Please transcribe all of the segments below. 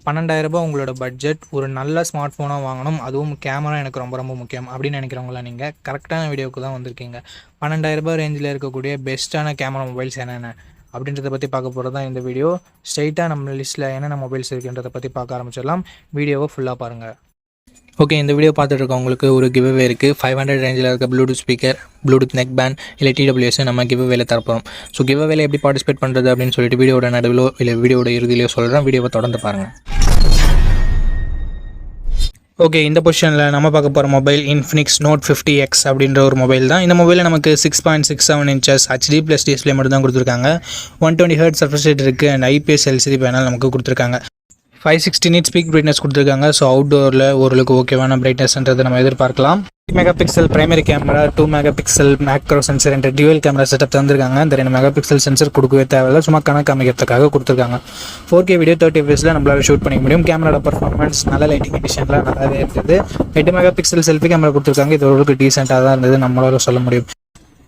12,000 உங்களோட பட்ஜெட், ஒரு நல்ல ஸ்மார்ட் ஃபோனாக வாங்கணும், அதுவும் கேமரா எனக்கு ரொம்ப ரொம்ப முக்கியம் அப்படின்னு நினைக்கிறவங்களா நீங்கள் கரெக்டான வீடியோவுக்கு தான் வந்திருக்கீங்க. 12,000 ரேஞ்சில் இருக்கக்கூடிய பெஸ்ட்டான கேமரா மொபைல்ஸ் என்னென்ன அப்படின்றத பற்றி பார்க்க போகிறது தான் இந்த வீடியோ. ஸ்ட்ரைட்டாக நம்ம லிஸ்ட்டில் என்னென்ன மொபைல்ஸ் இருக்குன்றதை பற்றி பார்க்க ஆரம்பிச்சிடலாம். வீடியோவை ஃபுல்லாக பாருங்கள். ஓகே, இந்த வீடியோ பார்த்துட்டு இருக்கவங்களுக்கு ஒரு கிவ்அவே இருக்குது. 500 ரேஞ்சில் இருக்க Bluetooth speaker, Bluetooth neck band இல்லை டிடபிள்யூஎஸ் நம்ம கிவ்அவேல தரப்போம். ஸோ கிவ்அவேல எப்படி பார்ட்டிசிபேட் பண்ணுறது அப்படின்னு சொல்லிட்டு வீடியோட நடுவிலோ இல்லை வீடியோட இறுதியிலையோ சொல்கிறேன். வீடியோவை தொடர்ந்து பாருங்கள். ஓகே, இந்த பொசிஷனில் நம்ம பார்க்க போகிற மொபைல் இன்ஃபினிக்ஸ் நோட் 50X அப்படின்ற ஒரு மொபைல் தான். இந்த மொபைலில் நமக்கு 6.67 inches HD+ டிஸ்பிளே மட்டும் தான் கொடுத்துருக்காங்க. 120 Hz refresh rate இருக்குது அண்ட் IPS LCD பேனல் நமக்கு கொடுத்துருக்காங்க. 560 nit ஸ்பீக் பிரைட்னஸ் கொடுத்துருக்காங்க. ஸோ அவுட்டோரில் ஓரளவுக்கு ஓகேவான பிரைட்னஸ்ன்றதை நம்ம எதிர்பார்க்கலாம். 3 megapixel primary camera, 2 megapixel macro sensor என்ற டியூவல் கேமரா செட்டப் தந்திருக்காங்க. இந்த 2 மெகாபிக்சல் சென்சர் கொடுக்கவே தேவையில்லை, சும்மா கணக்கு அமைக்கிறதுக்காக கொடுத்துருக்காங்க. 4K வீடியோ 30 fps நம்மளால் ஷூட் பண்ணிக்க முடியும். கேமராட பர்ஃபார்மன்ஸ் நல்ல லைட்டிங் கண்டிஷனில் நல்லாவே இருக்குது. 8 மெகாபிக்சல் செல்ஃபி கேமரா கொடுத்துருக்காங்க. இது ஓரளவுக்கு டீசெண்டாக தான் இருந்தது நம்மளால சொல்ல முடியும்.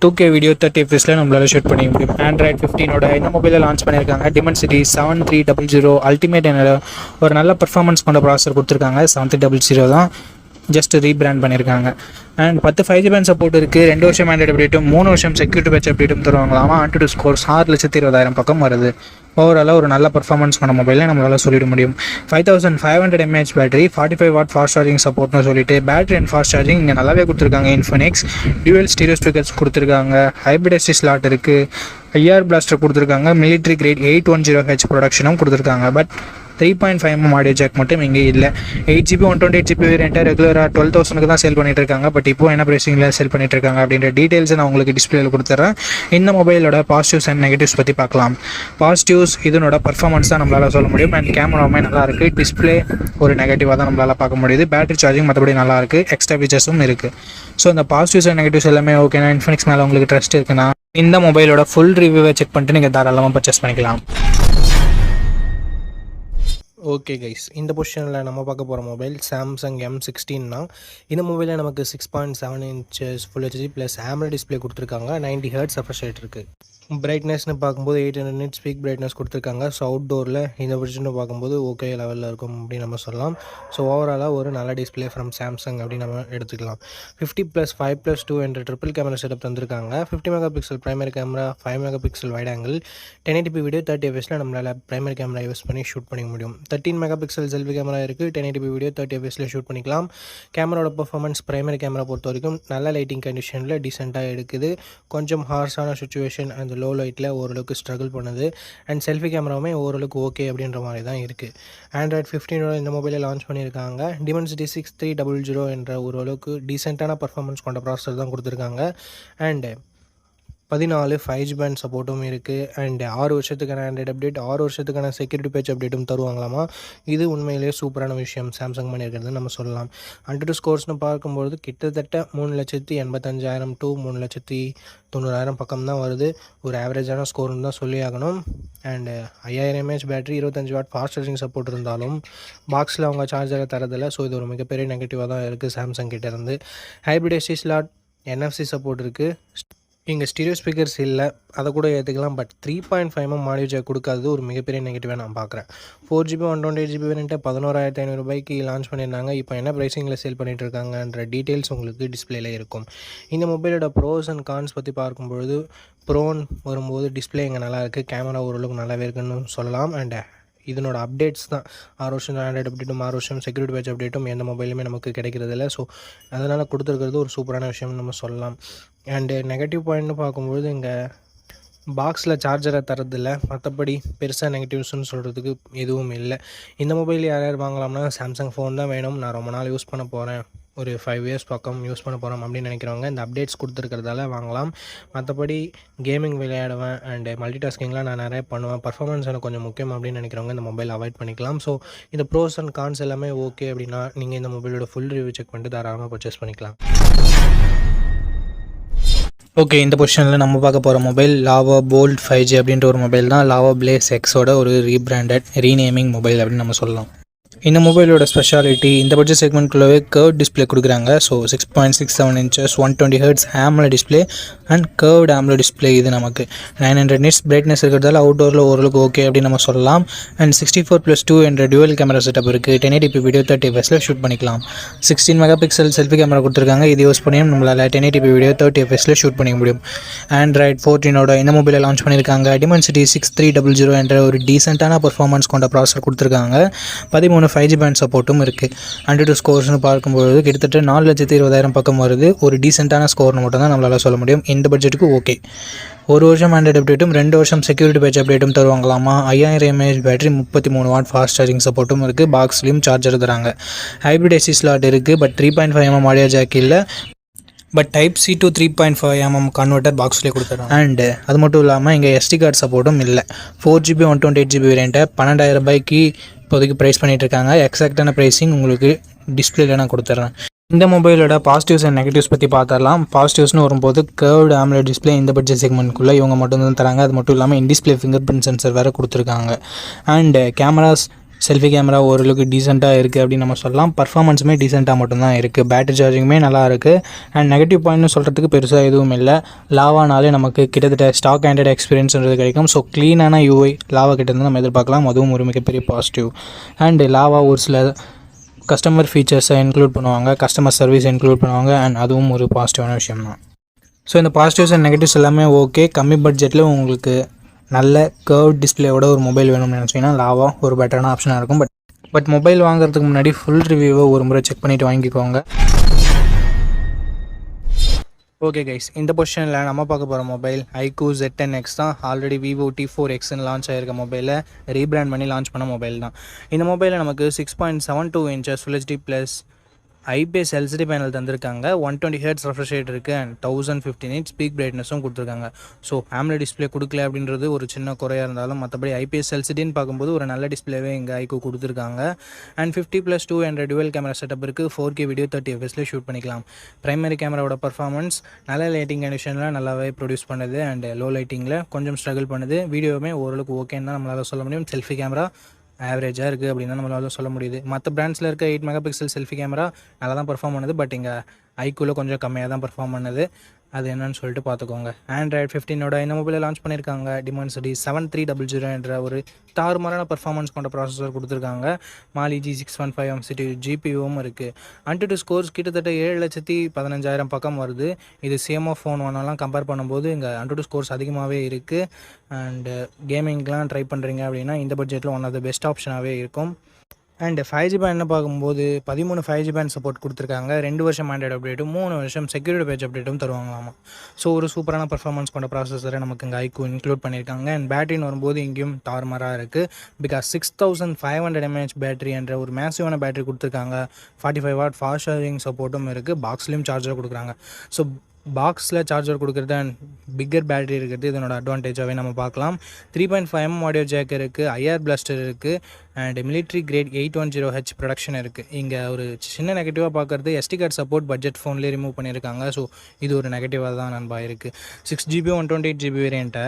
2K வீடியோ 30 fps நம்மளால ஷூட் பண்ணிக்க முடியும். Android 15 இந்த மொபைலில் லான்ச் பண்ணியிருக்காங்க. Dimensity 7300 அல்டிமேட் என்ற ஒரு நல்ல பர்ஃபார்மன்ஸ் கொண்ட ப்ராசஸர் கொடுத்துருக்காங்க. 7300 தான் ஜஸ்ட் ரீபிராண்ட் பண்ணியிருக்காங்க. அண்ட் 10 5G பேண்ட் சப்போர்ட் இருக்குது. 2 வருஷம் ஆண்ட்ராய்டு அப்டேட்டும் 3 வருஷம் செக்யூரிட்டி பேட்ச் அப்டேட்டும் தருவாங்களாமா. AnTuTu ஸ்கோர்ஸ் 6,20,000 பக்கம் வருது. ஓவராலாக ஒரு நல்ல பர்ஃபார்மன்ஸ் கொண்ட மொபைலே நம்மளால் சொல்லிட முடியும். 5500 mAh battery, 45 watt fast charging சப்போர்ட்னு சொல்லிட்டு பேட்டரி அண்ட் ஃபாஸ்ட் சார்ஜிங் இங்கே நல்லாவே கொடுத்துருக்காங்க. இன்ஃபினிக்ஸ் டியூவல் ஸ்டீரியோ ஸ்பீக்கர்ஸ் கொடுத்துருக்காங்க. ஹைப்ரிட் எஸ்டி ஸ்லாட் இருக்குது. IR பிளாஸ்டர் கொடுத்துருக்காங்க. மிலிட்ரி கிரேட் 810H ப்ரொடக்ஷனும் கொடுத்துருக்காங்க. பட் 3.5mm ஆடியோ ஜாக் மட்டும் இங்கே இல்லை. 8GB 128GB வேரியண்ட்டாக ரெகுலராக 12,000 தான் சேல் பண்ணிட்டு இருக்காங்க. பட் இப்போ என்ன ப்ரைஸிங்கில் சேல் பண்ணிட்டு இருக்காங்க அப்படின்ற டீட்டெயில்ஸை நான் உங்களுக்கு டிஸ்பிளேல கொடுத்துட்றேன். இந்த மொபைலோட பாசிட்டிவ்ஸ் அண்ட் நெகட்டிவ்ஸ் பற்றி பார்க்கலாம். பாசிட்டிவ்ஸ் இதனோட பர்ஃபார்மன்ஸ் தான் நம்மளால் சொல்ல முடியும். அண்ட் கேமராவுமே நல்லா இருக்குது. டிஸ்பிளே ஒரு நெகட்டிவாக தான் நம்மளால் பார்க்க முடியுது. பேட்டரி சார்ஜிங் மற்றபடி நல்லா இருக்குது. எக்ஸ்ட்ரா ஃபீச்சர்ஸும் இருக்குது. ஸோ இந்த பாசிட்டிவ்ஸ் அண்ட் நெகட்டிவ்ஸ் எல்லாமே ஓகேனா, இன்ஃபினிக்ஸ் மேலே உங்களுக்கு ட்ரஸ்ட் இருக்குன்னா இந்த மொபைலோட ஃபுல் ரிவ்யூவை செக் பண்ணிட்டு நீங்கள் தாராளமாக பர்ச்சேஸ் பண்ணிக்கலாம். ஓகே கைஸ், இந்த பொசிஷனில் நம்ம பார்க்க போகிற மொபைல் சாம்சங் M16 தான். இந்த மொபைலில் நமக்கு 6.7 inches full HD plus AMOLED display கொடுத்துருக்காங்க. 90 Hz refresh rate இருக்குது. பிரைட்னஸ்னு பார்க்கும்போது 800 nit ஸ்பீக் பிரைட்னஸ் கொடுத்துருக்காங்க. ஸோ அவுட்டோரில் இந்த பொசிஷனை பார்க்கும்போது ஓகே லெவலில் இருக்கும் அப்படின்னு நம்ம சொல்லலாம். ஸோ ஓவராலாக ஒரு நல்ல டிஸ்பிளே ஃப்ரம் சாம்சங் அப்படின்னு நம்ம எடுத்துக்கலாம். 50+5+2 என்ற ட்ரிபிள் கேமரா செட்டப் தந்திருக்காங்க. 50 megapixel primary camera, 5 megapixel wide angle, 1080p video 30 fps நம்மளால் பிரைமரி கேமரா யூஸ் பண்ணி ஷூட் பண்ணிக்க முடியும். 13 மெகாபிக்சல் செல்ஃபி கேமரா இருக்குது. 1080p வீடியோ 30 fps ஷூட் பண்ணிக்கலாம். கேமராவோட பர்ஃபார்மன்ஸ் பிரைமரி கேமரா பொறுத்த வரைக்கும் நல்ல லைட்டிங் கண்டிஷனில் டீசெண்டாக எடுக்குது. கொஞ்சம் ஹார்ஷான சுச்சுவேஷன் அந்த லோ லைட்டில் ஓரளவுக்கு ஸ்ட்ரகிள் பண்ணுது. அண்ட் செல்ஃபி கேமராவுமே ஓரளவுக்கு ஓகே அப்படின்ற மாதிரி தான் இருக்குது. Android 15 இந்த மொபைலில் லான்ச் பண்ணியிருக்காங்க. Dimensity 6300 என்ற ஓரளவுக்கு டீசெண்டான பர்ஃபார்மன்ஸ் கொண்ட ப்ராசஸர் தான் கொடுத்துருக்காங்க. அண்டு 14 5G பேண்ட் சப்போர்ட்டும் இருக்குது. அண்ட் 6 வருஷத்துக்கான ஆண்ட்ராய்டு அப்டேட், 6 வருஷத்துக்கான செக்யூரிட்டி பேட்ச் அப்டேட்டும் தருவாங்களாமா. இது உண்மையிலேயே சூப்பரான விஷயம் சாம்சங் பண்ணியிருக்கிறது நம்ம சொல்லலாம். AnTuTu ஸ்கோர்ஸ்னு பார்க்கும்போது கிட்டத்தட்ட 3,85,000 to 3,90,000 பக்கம் தான் வருது. ஒரு ஆவரேஜான ஸ்கோர்னு தான் சொல்லி ஆகணும். And 5000 mAh battery, 25 what fast charging support இருந்தாலும் பாக்ஸில் அவங்க சார்ஜரை தரதில்லை. ஸோ இது ஒரு மிகப்பெரிய நெகட்டிவாக தான் இருக்குது சாம்சங் கிட்டேருந்து. Hybrid SD slot, NFC support இருக்குது. இங்கே ஸ்டீரியோ ஸ்பீக்கர்ஸ் இல்லை, அதை கூட ஏற்றுக்கலாம். பட் 3.5mm ஆடியோ ஜாக் கொடுக்காதது ஒரு மிகப்பெரிய நெகட்டிவாக நான் பார்க்குறேன். 4GB 128GB வேரியண்ட்டை 11,500 ரூபாய்க்கு லான்ச் பண்ணியிருந்தாங்க. இப்போ என்ன ப்ரைஸிங்கில் சேல் பண்ணிகிட்டு இருக்காங்கன்ற டீட்டெயில்ஸ் உங்களுக்கு டிஸ்பிளேல இருக்கும். இந்த மொபைலோட ப்ரோஸ் அண்ட் கான்ஸ் பற்றி பார்க்கும்பொழுது, ப்ரோன்னு வரும்போது டிஸ்பிளே இங்கே நல்லாயிருக்கு. கேமரா ஓரளவுக்கு நல்லாவே இருக்குன்னு சொல்லலாம். அண்ட் இதனோட அப்டேட்ஸ் தான் 6 வருஷம் ஆண்ட்ராய்டு அப்டேட்டும் 6 வருஷம் செக்யூரிட்டி பேட்ச் அப்டேட்டும் எந்த மொபைலுமே நமக்கு கிடைக்கிறதில்ல. ஸோ அதனால் கொடுத்துருக்கிறது ஒரு சூப்பரான விஷயம்னு நம்ம சொல்லலாம். அண்டு நெகட்டிவ் பாயிண்ட்னு பார்க்கும்போது இங்கே பாக்ஸில் சார்ஜரை தரதில்ல. மற்றபடி பெருசாக நெகட்டிவ்ஸ்னு சொல்கிறதுக்கு எதுவும் இல்லை. இந்த மொபைல் யார் வாங்கலாம்னா சாம்சங் ஃபோன் தான் வேணும், நான் ரொம்ப நாள் யூஸ் பண்ண போகிறேன், ஒரு 5 years பக்கம் யூஸ் பண்ண போகிறோம் அப்படின்னு நினைக்கிறவங்க இந்த அப்டேட்ஸ் கொடுத்துருக்கிறதால வாங்கலாம். மற்றபடி கேமிங் விளையாடுவேன் அண்டு மல்டிடாஸ்கிங்லாம் நான் நிறைய பண்ணுவேன், பர்ஃபார்மன்ஸ் எனக்கு கொஞ்சம் முக்கியம் அப்படின்னு நினைக்கிறவங்க இந்த மொபைல் அவாய்ட் பண்ணிக்கலாம். ஸோ இந்த ப்ரோஸ் அண்ட் கான்ஸ் எல்லாமே ஓகே அப்படின்னா நீங்கள் இந்த மொபைலோட ஃபுல் ரிவ்யூ செக் பண்ணிட்டு தாராளமாக பர்ச்சேஸ் பண்ணிக்கலாம். ஓகே, இந்த பொசிஷனில் நம்ம பார்க்க போகிற மொபைல் லாவா போல்ட் 5G அப்படின்ற ஒரு மொபைல் தான். லாவா பிளேஸ் எக்ஸோட ஒரு ரீபிராண்டட் ரீநேமிங் மொபைல் அப்படின்னு நம்ம சொல்லலாம். இந்த மொபைலோட ஸ்பெஷாலிட்டி இந்த பட்ஜெட் செக்மெண்ட்குள்ளவே கர்வ் டிஸ்பிளே கொடுக்குறாங்க. So 6.67 inches 120 Hz AMOLED display and curved AMOLED display. இது நமக்கு 900 nits பிரைட்னஸ் இருக்கிறதால அவுட்டோரில் ஓரளவுக்கு ஓகே அப்படின்னு நம்ம சொல்லலாம். அண்ட் 64+2 என்ற டுவல் கேமரா செட்டப் இருக்குது. 1080p வீடியோ 30 fps ஷூட் பண்ணிக்கலாம். 16 மெகாபிக்சல் செல்ஃபி கேமரா கொடுத்துருக்காங்க. இது யூஸ் பண்ணியும் நம்மளால் 1080p வீடியோ 30 fps ஷூட் பண்ணிக்க முடியும். ஆண்ட்ராய்ட் 14 இந்த மொபைலை லான்ச் பண்ணியிருக்காங்க. Dimensity 6300 என்ற ஒரு டீசெண்டான பர்ஃபார்மன்ஸ் கொண்ட ப்ராசஸர் கொடுத்துருக்காங்க. 13 5G பேண்ட் சப்போர்ட்டும் இருக்குது. AnTuTu ஸ்கோர்ஸ்னு பார்க்கும்போது கிட்டத்தட்ட 4,20,000 பக்கம் வருது. ஒரு டீசெண்டான ஸ்கோர்னு மட்டும் தான் நம்மளால் சொல்ல முடியும். இந்த பட்ஜெட்டுக்கு ஓகே. 1 வருஷம் ஆண்ட்ராய்டு அப்டேட்டும் 2 வருஷம் செக்யூரிட்டி பேட்ச் அப்டேட்டும் தருவாங்களாமா. 5000 mAh battery 33 watt fast charging சப்போர்ட்டும் இருக்குது. பாக்ஸ்லேயும் சார்ஜர் தராங்க. ஹைப்ரிட் AC ஸ்லாட் இருக்குது. பட் 3.5 mm ஆடியோ ஜாக் இல்லை. But Type-C to 3.5 mm converter பாக்ஸ்லேயே கொடுத்துருக்காங்க. அண்டு அது மட்டும் இல்லாமல் இங்கே SD கார்டு சப்போர்ட்டும் இல்லை. 4GB 128GB வேரியண்ட்டை 12,000 ரூபாய்க்கு இப்போதைக்கு ப்ரைஸ் பண்ணிகிட்ருக்காங்க. எக்ஸாக்டான ப்ரைஸிங் உங்களுக்கு டிஸ்பிளேல நான் கொடுத்துட்றேன். இந்த மொபைலோட பாசிட்டிவ்ஸ் அண்ட் நெகட்டிவ்ஸ் பற்றி பார்த்துடலாம். பாசிட்டிவ்ஸ்னு வரும்போது கர்வ்டு AMOLED டிஸ்பிளே இந்த பட்ஜெட் செக்மெண்ட்குள்ளே இவங்க மட்டும் தான் தராங்க. அது மட்டும் இல்லாமல் இன்டிஸ்பிளே ஃபிங்கர் பிரிண்ட் சென்சர் வேறு கொடுத்துருக்காங்க. அண்டு கேமராஸ் செல்ஃபி கேமரா ஓரளவுக்கு டீசெண்டாக இருக்குது அப்படின்னு நம்ம சொல்லலாம். பர்ஃபார்மன்ஸுமே டீசெண்டாக மட்டும்தான் இருக்குது. பேட்டரி சார்ஜிங்குமே நல்லா இருக்குது. அண்ட் நெகட்டிவ் பாயிண்ட்னு சொல்கிறதுக்கு பெருசாக எதுவும் இல்லை. லாவானாலே நமக்கு கிட்டத்தட்ட ஸ்டாக் ஆண்ட்ராய்டு எக்ஸ்பீரியன்ஸ்ன்றது கிடைக்கும். ஸோ க்ளீனான UI லாவா கிட்டேருந்து நம்ம எதிர்பார்க்கலாம். அதுவும் ஒரு மிகப்பெரிய பாசிட்டிவ். அண்டு லாவா ஒரு சில கஸ்டமர் ஃபீச்சர்ஸை இன்க்ளூட் பண்ணுவாங்க, கஸ்டமர் சர்வீஸ் இன்க்ளூட் பண்ணுவாங்க. அண்ட் அதுவும் ஒரு பாசிட்டிவான விஷயம் தான். ஸோ இந்த பாசிட்டிவ்ஸ் அண்ட் நெகட்டிவ்ஸ் எல்லாமே ஓகே. கம்மி பட்ஜெட்டில் உங்களுக்கு நல்ல கர்வ் டிஸ்பிளேயோட ஒரு மொபைல் வேணும்னு நினச்சிங்கன்னா லாவா ஒரு பெட்டரான ஆப்ஷனாக இருக்கும். பட் மொபைல் வாங்குறதுக்கு முன்னாடி ஃபுல் ரிவ்யூவை ஒரு முறை செக் பண்ணிவிட்டு வாங்கிக்கோங்க. ஓகே கைஸ், இந்த பொசிஷனில் நம்ம பார்க்க போகிற மொபைல் iQOO Z10X தான். ஆல்ரெடி Vivo T4Xன்னு லான்ச் ஆகிருக்க மொபைலை ரீபிராண்ட் பண்ணி லான்ச் பண்ண மொபைல் தான். இந்த மொபைலில் நமக்கு 6.72 inches Full HD plus IPS LCD panel தந்திருக்காங்க. 120 Hz ரெஃப்ரெஷ் ரேட் இருக்குது. அண்ட் 1050 nits பீக் பிரைட்னஸும் கொடுத்துருக்காங்க. ஸோ AMOLED டிஸ்பிளே கொடுக்கல அப்படின்றது ஒரு சின்ன குறையாக இருந்தாலும் மற்றபடி IPS LCDன்னு பார்க்கும்போது ஒரு நல்ல டிஸ்பிளேவே இங்கே iQOO கொடுத்துருக்காங்க. அண்ட் 50+2 என்ற டுவல் கேமரா செட்டப் இருக்குது. 4K வீடியோ 30 fps ஷூட் பண்ணிக்கலாம். பிரைமரி கேமராவோட பர்ஃபார்மன்ஸ் நல்ல லைட்டிங் கண்டிஷனில் நல்லாவே ப்ரொடியூஸ் பண்ணுது. அண்ட் லோ லைட்டிங்கில் கொஞ்சம் ஸ்ட்ரகிள் பண்ணுது. வீடியோவுமே ஓரளவுக்கு ஓகேன்னு தான் நம்மளால் சொல்ல முடியும். செல்ஃபி கேமரா ஆவரேஜாக இருக்குது அப்படின்னு நம்மளால் சொல்ல முடியுது. மற்ற பிராண்ட்ஸில் இருக்க 8 மெகாபிக்சல் செல்ஃபி கேமரா நல்லா தான் பர்ஃபார்ம் பண்ணுது. பட் இங்கே iQOOவில் கொஞ்சம் கம்மியாக தான் பர்ஃபார்ம் பண்ணுது. அது என்னன்னு சொல்லிட்டு பார்த்துக்கோங்க. ஆண்ட்ராய்டு 15 இந்த மொபைலை லான்ச் பண்ணியிருக்காங்க. Dimensity 7300 என்ற ஒரு தாறுமாறான பர்ஃபார்மன்ஸ் கொண்ட ப்ராசஸர் கொடுத்துருக்காங்க. Mali G615 MCU GPUவும் இருக்குது. AnTuTu ஸ்கோர்ஸ் கிட்டத்தட்ட 7,15,000 பக்கம் வருது. இது CMO ஃபோன் ஒன்னெல்லாம் கம்பேர் பண்ணும்போது இங்கே AnTuTu ஸ்கோர்ஸ் அதிகமாகவே இருக்குது. அண்டு கேமிங்லாம் ட்ரை பண்ணுறீங்க அப்படின்னா இந்த பட்ஜெட்டில் ஒன் ஆஃப் த பெஸ்ட் ஆப்ஷனாகவே இருக்கும். அண்ட் 5G பேண்ட் பார்க்கும்போது 13 5G பேண்ட் சப்போர்ட் கொடுத்துருக்காங்க. 2 வருஷம் ஆண்ட்ராய்டு அப்டேட்டும் 3 வருஷம் செக்யூரிட்டி பேட்ச் அப்டேட்டும் தருவாங்களாமா. ஸோ ஒரு சூப்பரான பர்ஃபார்மன்ஸ் கொண்ட ப்ராசஸரை நமக்கு இங்கே iQOO இன்க்ளூட் பண்ணியிருக்காங்க. அண்ட் பேட்டரின்னு வரும்போது இங்கேயும் தாறுமாறாக இருக்குது. பிகாஸ் 6500 mAh பேட்டரி என்ற ஒரு மேசிவான பேட்டரி கொடுத்துருக்காங்க. 45 வாட் ஃபாஸ்ட் சார்ஜிங் சப்போர்ட்டும் இருக்குது. பாக்ஸ்லேயும் சார்ஜர் கொடுக்குறாங்க. ஸோ பாக்ஸில் சார்ஜர் கொடுக்குறது அண்ட் பிக்கர் பேட்டரி இருக்கிறது இதனோட அட்வான்டேஜாகவே நம்ம பார்க்கலாம். 3.5 mm ஆடியோ ஜாக் இருக்குது. IR பிளாஸ்டர் இருக்குது. And military grade 810H production இருக்குது. இங்கே ஒரு சின்ன நெகட்டிவாக பார்க்குறது SD கார்டு சப்போர்ட் பட்ஜெட் ஃபோன்லேயே ரிமூவ் பண்ணியிருக்காங்க. ஸோ இது ஒரு நெகட்டிவாக தான் நண்பா இருக்குது. 6GB 128GB வேரியண்ட்டை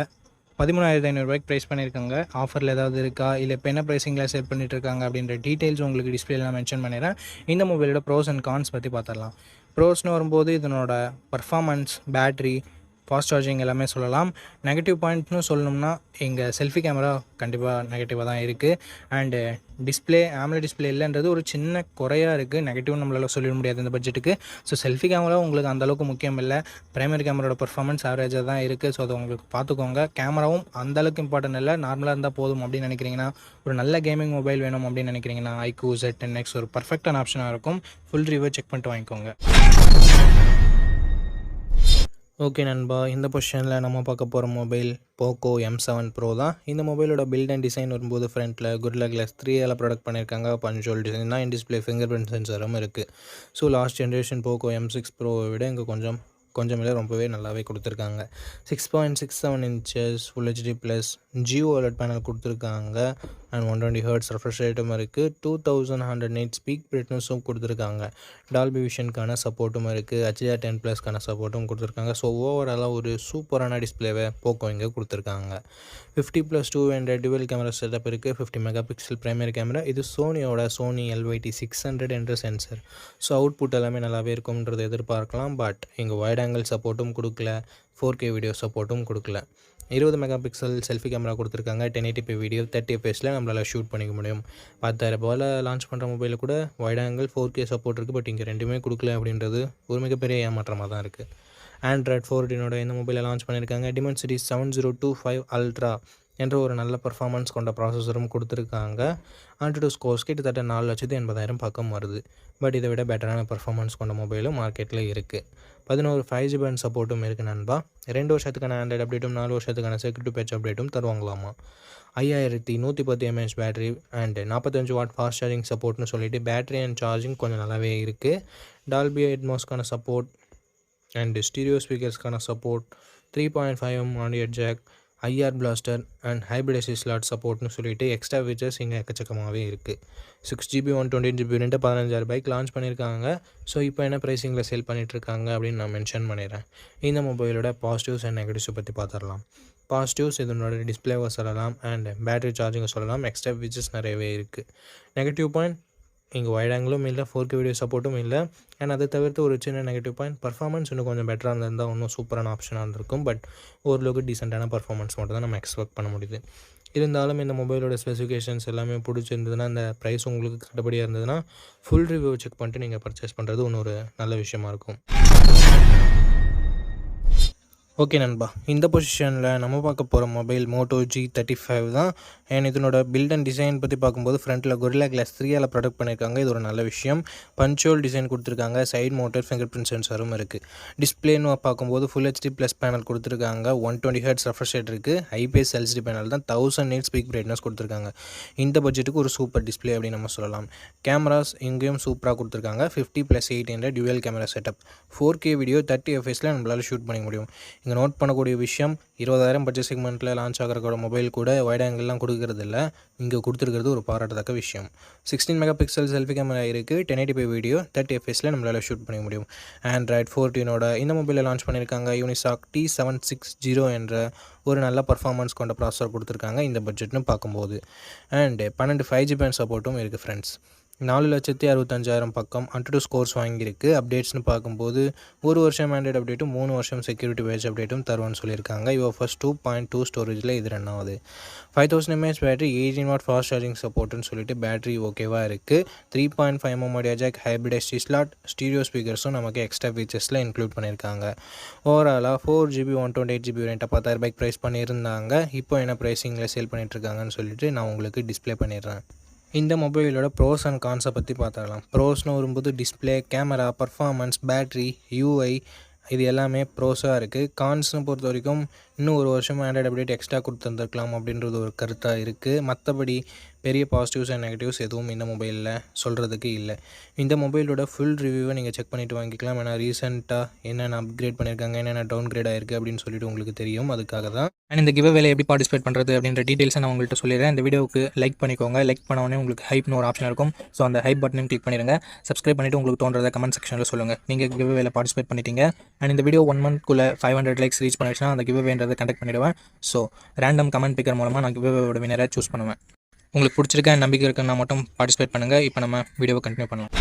13,500 ப்ரைஸ் பண்ணியிருக்காங்க. ஆஃபரில் ஏதாவது இருக்கா இல்லை இப்போ என்ன ப்ரைஸிங்கில் சேல் பண்ணிட்டு இருக்காங்க அப்படின்ற டீட்டெயில்ஸ் உங்களுக்கு டிஸ்பிளேல நான் மென்ஷன் பண்ணிடுறேன். இந்த மொபைலோட ப்ரோஸ் அண்ட் கான்ஸ் பற்றி பார்த்துடலாம். ப்ரோஸ்னு வரும்போது இதனோட பர்ஃபார்மன்ஸ், பேட்ரி, ஃபாஸ்ட் சார்ஜிங் எல்லாமே சொல்லலாம். நெகட்டிவ் பாயிண்ட்னு சொல்லணும்னா இங்கே செல்ஃபி கேமரா கண்டிப்பாக நெகட்டிவாக தான் இருக்குது. அண்டு டிஸ்பிளே AMOLED டிஸ்பிளே இல்லைன்றது ஒரு சின்ன குறையாக இருக்குது. நெகட்டிவ் நம்மளால் சொல்லிட முடியாது இந்த பட்ஜெட்டுக்கு. ஸோ செல்ஃபி கேமரா உங்களுக்கு அந்தளவுக்கு முக்கியம் இல்லை. பிரைமரி கேமராவோட பர்ஃபார்மன்ஸ் ஆவரேஜாக தான் இருக்குது. ஸோ அதை உங்களுக்கு பார்த்துக்கோங்க. கேமராவும் அந்தளவுக்கு இம்பார்ட்டன்ட் இல்லை, நார்மலாக இருந்தால் போதும் அப்படின்னு நினைக்கிறீங்கன்னா, ஒரு நல்ல கேமிங் மொபைல் வேணும் அப்படின்னு நினைக்கிறீங்கன்னா iQOO Z10X ஒரு பர்ஃபெக்டான ஆப்ஷனாக இருக்கும். ஃபுல் ரிவ்யூ செக் பண்ணிட்டு வாங்கிக்கோங்க. ஓகே நண்பா, இந்த பொசிஷனில் நம்ம பார்க்க போகிற மொபைல் போக்கோ M7 Pro தான். இந்த மொபைலோட பில்ட் அண்ட் டிசைன் வரும்போது ஃப்ரண்ட்டில் Gorilla Glass 3 ப்ராடக்ட் பண்ணியிருக்காங்க. பஞ்சுவல் டிசைன் தான். இன் டிஸ்பிளே ஃபிங்கர் பிரிண்ட் சென்சரும் இருக்குது. So last generation Poco M6 Pro-வை விட இங்கே கொஞ்சம் இல்லை ரொம்பவே நல்லாவே கொடுத்துருக்காங்க. 6.67 inches Full HD plus OLED panel கொடுத்துருக்காங்க. அண்ட் 120 ஹெர்ட்ஸ் ரெஃப்ரெஷ் ரேட்டும் இருக்குது. 2100 நைட் ஸ்பீக் பிரைட்னஸும் கொடுத்துருக்காங்க. டால்பி விஷனுக்கான சப்போர்ட்டும் இருக்குது. HDR10+க்கான சப்போர்ட்டும் கொடுத்துருக்காங்க. ஸோ ஓவராலாக ஒரு சூப்பரான டிஸ்பிளேவை போக்கோ இங்கே கொடுத்துருக்காங்க. 50+2 என்ற டுவெல் கேமரா செட்டப் இருக்குது. 50 மெகா பிக்சல் பிரைமரி கேமரா. இது சோனி LYT600 என்ற சென்சர். ஸோ அவுட்புட் எல்லாமே நல்லாவே இருக்கும்ன்றதை எதிர்பார்க்கலாம். பட் இங்கே வைட் ஆங்கிள் சப்போர்ட்டும் கொடுக்கல, 4K வீடியோ சப்போர்ட்டும் கொடுக்கல. 20 மெகா பிக்சல் செல்ஃபி கேமரா கொடுத்துருக்காங்க. 1080p வீடியோ 30 fps நம்மளால் ஷூட் பண்ணிக்க முடியும். 10,000 ரூபாயில் லான்ச் பண்ணுற மொபைலில் கூட வைட் ஆங்கிள் 4K சப்போர்ட் இருக்குது. பட் இங்கே ரெண்டுமே கொடுக்கல அப்படின்றது ஒரு மிகப்பெரிய ஏமாற்றமாக தான் இருக்குது. ஆண்ட்ராய்ட் 14 இந்த மொபைலை லான்ச் பண்ணியிருக்காங்க. Dimensity 7025 Ultra என்ற ஒரு நல்ல பர்ஃபார்மன்ஸ் கொண்ட ப்ராசஸரும் கொடுத்துருக்காங்க. AnTuTu ஸ்கோர்ஸ் கிட்டத்தட்ட 4,80,000 பக்கம் வருது. பட் இதை விட பெட்டரான பர்ஃபார்மன்ஸ் கொண்ட மொபைலும் மார்க்கெட்டில் இருக்குது. 11 5G பேண்ட் சப்போர்ட்டும் இருக்குது நண்பா. 2 வருஷத்துக்கான ஆண்ட்ராய்டு அப்டேட்டும் 4 வருஷத்துக்கான செக்யூரிட்டி பேட்ச் அப்டேட்டும் தருவாங்களாமா. 5110 mAh battery and 45 watt fast charging சப்போர்ட்னு சொல்லிட்டு பேட்டரி அண்ட் சார்ஜிங் கொஞ்சம் நல்லாவே இருக்குது. டால்பி அட்மாஸ்க்கான சப்போர்ட் அண்ட் ஸ்டீரியோ ஸ்பீக்கர்ஸ்க்கான support, 3.5mm audio jack, IR blaster and hybrid SD slot சப்போர்ட்னு சொல்லிட்டு எக்ஸ்ட்ரா ஃபீச்சர்ஸ் இங்கே எக்கச்சக்கமாகவே இருக்குது. 6GB 128GB வேரியண்ட்டை 15,000 ரூபாய்க்கு லான்ச் பண்ணியிருக்காங்க. ஸோ இப்போ என்ன ப்ரைஸிங்கில் சேல் பண்ணிகிட்ருக்காங்க அப்படின்னு நான் மென்ஷன் பண்ணிடுறேன். இந்த மொபைலோட பாசிட்டிவ்ஸ் அண்ட் நெகட்டிவ்ஸை பற்றி பார்த்துடலாம். பாசிட்டிவ்ஸ் இதனோட டிஸ்பிளேவை சொல்லலாம் அண்ட் பேட்டரி சார்ஜிங்கை சொல்லலாம். எக்ஸ்ட்ரா ஃபீச்சர்ஸ் நிறையவே இருக்குது. நெகட்டிவ் பாயிண்ட், இங்கே வைட் ஆங்கிளும் இல்லை, 4K வீடியோ சப்போர்ட்டும் இல்லை. அண்ட் அதை தவிர்த்து ஒரு சின்ன நெகட்டிவ் பாயிண்ட், பர்ஃபார்மன்ஸ் இன்னும் கொஞ்சம் பெட்டராக இருந்திருந்தால் இன்னும் சூப்பரான ஆப்ஷனாக இருந்திருக்கும். பட் ஓரளவுக்கு டீசெண்டான பர்ஃபார்மன்ஸ் மட்டும் தான் நம்ம எக்ஸ்பெக்ட் பண்ண முடியுது. இருந்தாலும் இந்த மொபைலோட ஸ்பெசிஃபிகேஷன்ஸ் எல்லாமே பிடிச்சிருந்ததுன்னா, இந்த ப்ரைஸ் உங்களுக்கு கட்டுப்படியாக இருந்ததுன்னா ஃபுல் ரிவ்யூ செக் பண்ணிட்டு நீங்கள் பர்ச்சேஸ் பண்ணுறது இன்னொரு நல்ல விஷயமா இருக்கும். ஓகே நண்பா, இந்த பொசிஷனில் நம்ம பார்க்க போகிற மொபைல் Moto G35 தான். அண்ட் இதனோட பில்ட் அண்ட் டிசைன் பற்றி பார்க்கும்போது ஃப்ரண்ட்டில் Gorilla Glass 3 ப்ரொடக்ட் பண்ணியிருக்காங்க. இது ஒரு நல்ல விஷயம். பஞ்சுவல் டிசைன் கொடுத்துருக்காங்க. சைட் மோட்டர் ஃபிங்கர் பிரிண்ட் சென்சாரும் இருக்குது. டிஸ்பிளேன்னு பார்க்கும்போது Full HD+ பேனல் கொடுத்துருக்காங்க. 120 Hz ரெஃப்ரெஷ் ரேட் இருக்குது. IPS LCD பேனல் தான். 1000 nits ஸ்பீக் பிரைட்னஸ் கொடுத்துருக்காங்க. இந்த பட்ஜெட்டுக்கு ஒரு சூப்பர் டிஸ்பிளே அப்படின்னு நம்ம சொல்லலாம். கேமராஸ் இங்கேயும் சூப்பராக கொடுத்துருக்காங்க. 50+8 என்ற dual camera setup. 4K video 30 fps நம்மளால் ஷூட் பண்ணிக்க முடியும். இங்கே நோட் பண்ணக்கூடிய விஷயம், 20,000 பட்ஜெட் செக்மெண்ட்டில் லான்ச் ஆகிற மொபைல் கூட வைட் ஆங்கிள்லாம் கொடுக்கறது இல்லை. இங்கே கொடுத்துருக்கிறது ஒரு பாராட்டத்தக்க விஷயம். 16 மெகா பிக்சல் செல்ஃபி கேமரா இருக்குது. 1080p வீடியோ 30 fps நம்மளால் ஷூட் பண்ணிக்க முடியும். ஆண்ட்ராய்ட் 14 இந்த மொபைலில் லான்ச் பண்ணியிருக்காங்க. Unisoc T760 என்ற ஒரு நல்ல பர்ஃபார்மன்ஸ் கொண்ட ப்ராசஸர் கொடுத்துருக்காங்க இந்த பட்ஜெட்னு பார்க்கும்போது. அண்டு 12 5G பேண்ட் சப்போர்ட்டும் இருக்குது ஃப்ரெண்ட்ஸ். 4,65,000 பக்கம் AnTuTu ஸ்கோர்ஸ் வாங்கியிருக்கு. அப்டேட்ஸ்னு பார்க்கும்போது 1 வருஷம் ஆண்ட்ராய்டு அப்டேட்டும் 3 வருஷம் செக்யூரிட்டி பேட்ச் அப்டேட்டும் தருவான்னு சொல்லியிருக்காங்க. UFS 2.2 ஸ்டோரேஜில் இது ரன் ஆகுது. 5000 mAh battery, 18 watt fast charging சப்போர்ட்னு சொல்லிட்டு பேட்டரி ஓகேவாக இருக்குது. 3.5mm audio jack, hybrid SD slot, stereo ஸ்பீக்கர்ஸும் நமக்கு எக்ஸ்ட்ரா ஃபீச்சர்ஸில் இன்க்ளூட் பண்ணியிருக்காங்க. ஓவராலாக 4GB 128GB வேரியண்ட்டை 10,000 ரூபாய்க்கு ப்ரைஸ் பண்ணியிருந்தாங்க. இப்போ என்ன ப்ரைஸிங்கில் சேல் பண்ணிகிட்ருக்காங்கன்னு சொல்லிட்டு நான் உங்களுக்கு டிஸ்பிளே பண்ணிடுறேன். இந்த மொபைலோட ப்ரோஸ் அண்ட் கான்ஸை பற்றி பார்த்துக்கலாம். ப்ரோஸ்னு வரும்போது display, camera, performance, battery, UI இது எல்லாமே ப்ரோஸாக இருக்குது. கான்ஸ்னு பொறுத்த வரைக்கும் இன்னும் 1 வருஷம் ஆண்ட்ராய்டு அப்டேட் எக்ஸ்ட்ரா கொடுத்துருந்துருக்கலாம் அப்படின்றது ஒரு கருத்தாக இருக்குது. மற்றபடி பெரிய பாசிட்டிவ்ஸ் அண்ட் நெகட்டிவ்ஸ் எதுவும் இந்த மொபைலில் சொல்கிறதுக்கு இல்லை. இந்த மொபைலோட ஃபுல் ரிவ்யூவை நீங்கள் செக் பண்ணிவிட்டு வாங்கிக்கலாம். ஏன்னா ரீசெண்டாக என்னென்ன அப்கிரேட் பண்ணியிருக்காங்க, என்னென்ன டவுன் கிரேட் ஆயிருக்கு அப்படின்னு சொல்லிட்டு உங்களுக்கு தெரியும். அதுக்காக தான். அண்ட் இந்த கிவ் அவேல எப்படி பார்ட்டிசிபேட் பண்ணுறது அப்படின்ற டீட்டெயில்ஸை நான் உங்கள்கிட்ட சொல்லிடுறேன். இந்த வீடியோவுக்கு லைக் பண்ணிக்கோங்க. லைக் பண்ணோடனே உங்களுக்கு ஹைப்னு ஒரு ஆப்ஷன் இருக்கும். ஸோ அந்த ஹைப் பட்டனையும் கிளிக் பண்ணிடுங்க. சப்ஸ்கிரைப் பண்ணிவிட்டு உங்களுக்கு தோன்றதை கமெண்ட் செக்ஷனில் சொல்லுங்கள். நீங்கள் கிவ் அவேல பார்ட்டிசிபேட் பண்ணிட்டீங்க. அண்ட் இந்த வீடியோ 1 மந்த்க்குள்ளே 500 லைக்ஸ் ரீச் பண்ணிடுச்சுன்னா அந்த கிவ் அவேன்றதை கண்டக்ட் பண்ணிவிடுவேன். ஸோ ரேண்டம் கமெண்ட் பிக்கர் மூலமாக நான் கிவ் அவேவோட வினரை சூஸ் பண்ணுவேன். உங்களுக்கு பிடிச்சிருக்க நம்பிக்கை இருக்குன்னா மட்டும் பார்ட்டிசிபேட் பண்ணுங்கள். இப்போ நம்ம வீடியோவை கண்டினியூ பண்ணலாம்.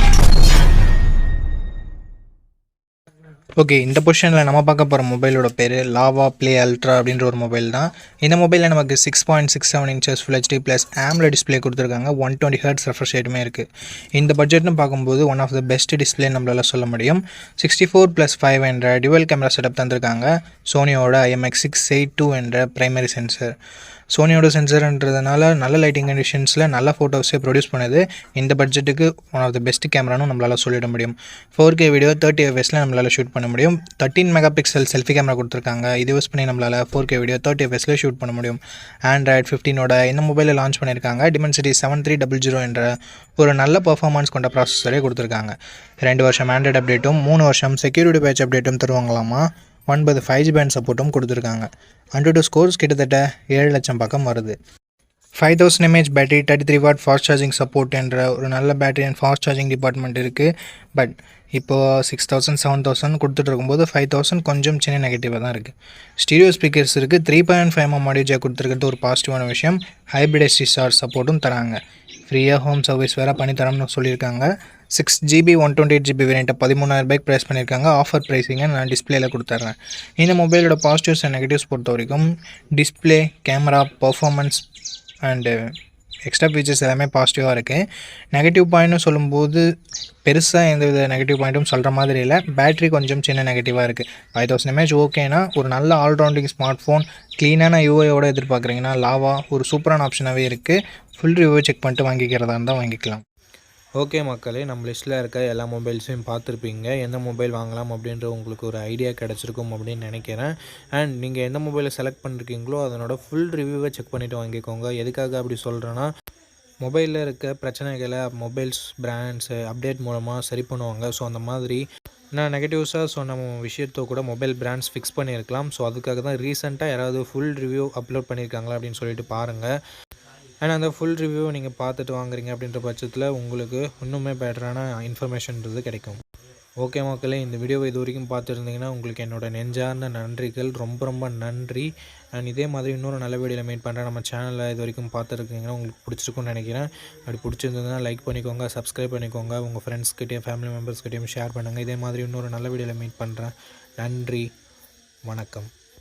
ஓகே, இந்த பொசிஷனில் நம்ம பார்க்க போகிற மொபைலோட பேர் லாவா ப்ளே அல்ட்ரா அப்படின்ற ஒரு மொபைல் தான். இந்த மொபைலில் நமக்கு 6.67 inches Full HD+ AMOLED display கொடுத்துருக்காங்க. 120 Hz ரெஃப்ரெஷ் ரேட்டுமே இருக்குது. இந்த பட்ஜெட்னு பார்க்கும்போது one of the best display நம்மளால் சொல்ல முடியும். 64+5 என்ற டுவெல் கேமரா செட்டப் தந்திருக்காங்க. சோனியோட IMX682 என்ற பிரைமரி சென்சர். சோனியோட சென்சர்ன்றதுனால நல்ல லைட்டிங் கண்டிஷன்ஸில் நல்ல ஃபோட்டோஸே ப்ரொடியூஸ் பண்ணுது. இந்த பட்ஜெட்டுக்கு ஒன் ஆஃப் த பெஸ்ட் கேமரானும் நம்மளால் சொல்லிட முடியும். 4K வீடியோ 30 fps நம்மளால் ஷூட் பண்ண முடியும். 13 மெகா பிக்சல் செல்ஃபி கேமரா கொடுத்துருக்காங்க. இது யூஸ் பண்ணி நம்மளால் 4K வீடியோ 30 fps ஷூட் பண்ண முடியும். ஆண்ட்ராய்ட் 15 இந்த மொபைலில் லான்ச் பண்ணியிருக்காங்க. Dimensity 7300 என்ற ஒரு நல்ல பர்ஃபார்மன்ஸ் கொண்ட ப்ராசஸரே கொடுத்துருக்காங்க. 2 வருஷம் ஆண்ட்ராய்டு அப்டேட்டும் 3 வருஷம் செக்யூரிட்டி பேட்ச் அப்டேட்டும் தருவாங்களாமா. 9 5G பேண்ட் சப்போர்ட்டும் கொடுத்துருக்காங்க. AnTuTu ஸ்கோர்ஸ் கிட்டத்தட்ட 7 லட்சம் பக்கம் வருது. 5000 mAh battery 33 watt fast charging support என்ற ஒரு நல்ல battery and fast charging department இருக்குது. பட் இப்போது 6000 7000 கொடுத்துட்டு இருக்கும்போது 5000 கொஞ்சம் சின்ன நெகட்டிவாக தான் இருக்குது. ஸ்டீரியோ ஸ்பீக்கர்ஸ் இருக்குது. 3.5mm ஆடியோ ஜாக் கொடுத்துருக்கிறது ஒரு பாசிட்டிவான விஷயம். ஹைப்ரிட் எஸ்டி சப்போர்ட்டும் தராங்க. ஃப்ரீயாக ஹோம் சர்வீஸ் வேறு பண்ணித்தரோம்னு சொல்லியிருக்காங்க. 6GB 128GB வேரியண்ட்டை 13,000 ரூபாய்க்கு ப்ரைஸ் பண்ணியிருக்காங்க. ஆஃபர் ப்ரைஸிங்கை நான் டிஸ்பிளேயில் கொடுத்துட்றேன். இந்த மொபைலோட பாசிட்டிவ்ஸ் அண்ட் நெகட்டிவ்ஸ் பொறுத்த வரைக்கும் display, camera, performance and extra features எல்லாமே பாசிட்டிவாக இருக்குது. நெகட்டிவ் பாயிண்ட்னு சொல்லும்போது பெருசாக எந்தவித நெகட்டிவ் பாயிண்ட்டும் சொல்கிற மாதிரி இல்லை. பேட்டரி கொஞ்சம் சின்ன நெகட்டிவாக இருக்குது. 5000 mAh ஓகேனா ஒரு நல்ல ஆல்ரவுண்டிங் ஸ்மார்ட் ஃபோன் க்ளீனான யூஐயோட எதிர்பார்க்குறீங்கன்னா லாவா ஒரு சூப்பரான ஆப்ஷனாகவே இருக்குது. ஃபுல் ரிவ்யூ செக் பண்ணிட்டு வாங்கிக்கிறதா இருந்தால் வாங்கிக்கலாம். ஓகே மக்களே, நம்ம லிஸ்ட்டில் இருக்க எல்லா மொபைல்ஸையும் பார்த்துருப்பீங்க. எந்த மொபைல் வாங்கலாம் அப்படின்ற உங்களுக்கு ஒரு ஐடியா கிடச்சிருக்கும் அப்படின்னு நினைக்கிறேன். அண்ட் நீங்கள் எந்த மொபைலை செலக்ட் பண்ணிருக்கீங்களோ அதனோட ஃபுல் ரிவ்யூவை செக் பண்ணிவிட்டு வாங்கிக்கோங்க. எதுக்காக அப்படி சொல்கிறேன்னா, மொபைலில் இருக்க பிரச்சனைகளை மொபைல்ஸ் பிராண்ட்ஸு அப்டேட் மூலமாக சரி பண்ணுவாங்க. ஸோ அந்த மாதிரி நான் நெகட்டிவ்ஸாக சொன்ன விஷயத்தை கூட மொபைல் பிராண்ட்ஸ் ஃபிக்ஸ் பண்ணியிருக்கலாம். ஸோ அதுக்காக தான் ரீசெண்டாக யாராவது ஃபுல் ரிவ்யூ அப்லோட் பண்ணியிருக்காங்களா அப்படின்னு சொல்லிட்டு பாருங்கள். அண்ட் அந்த ஃபுல் ரிவ்யூவை நீங்கள் பார்த்துட்டு வாங்குறீங்க அப்படின்ற பட்சத்தில் உங்களுக்கு இன்னுமே பெட்டரான இன்ஃபர்மேஷன்றது கிடைக்கும். ஓகே மக்களே, இந்த வீடியோவை இது வரைக்கும் பார்த்துருந்தீங்கன்னா உங்களுக்கு என்னோட நெஞ்சார்ந்த நன்றிகள். ரொம்ப ரொம்ப நன்றி. அண்ட் இதே மாதிரி இன்னொரு நல்ல வீடியோவில் மீட் பண்ணுறேன். நம்ம சேனலில் இது வரைக்கும் பார்த்துருக்கீங்கன்னா உங்களுக்கு பிடிச்சிருக்குன்னு நினைக்கிறேன். அப்படி பிடிச்சிருந்ததுன்னா லைக் பண்ணிக்கோங்க, சப்ஸ்கிரைப் பண்ணிக்கோங்க, உங்கள் ஃப்ரெண்ட்ஸ்கிட்டையும் ஃபேமிலி மெம்பர்ஸ்கிட்டையும் ஷேர் பண்ணுங்கள். இதே மாதிரி இன்னொரு நல்ல வீடியோவில் மீட் பண்ணுறேன். நன்றி, வணக்கம்.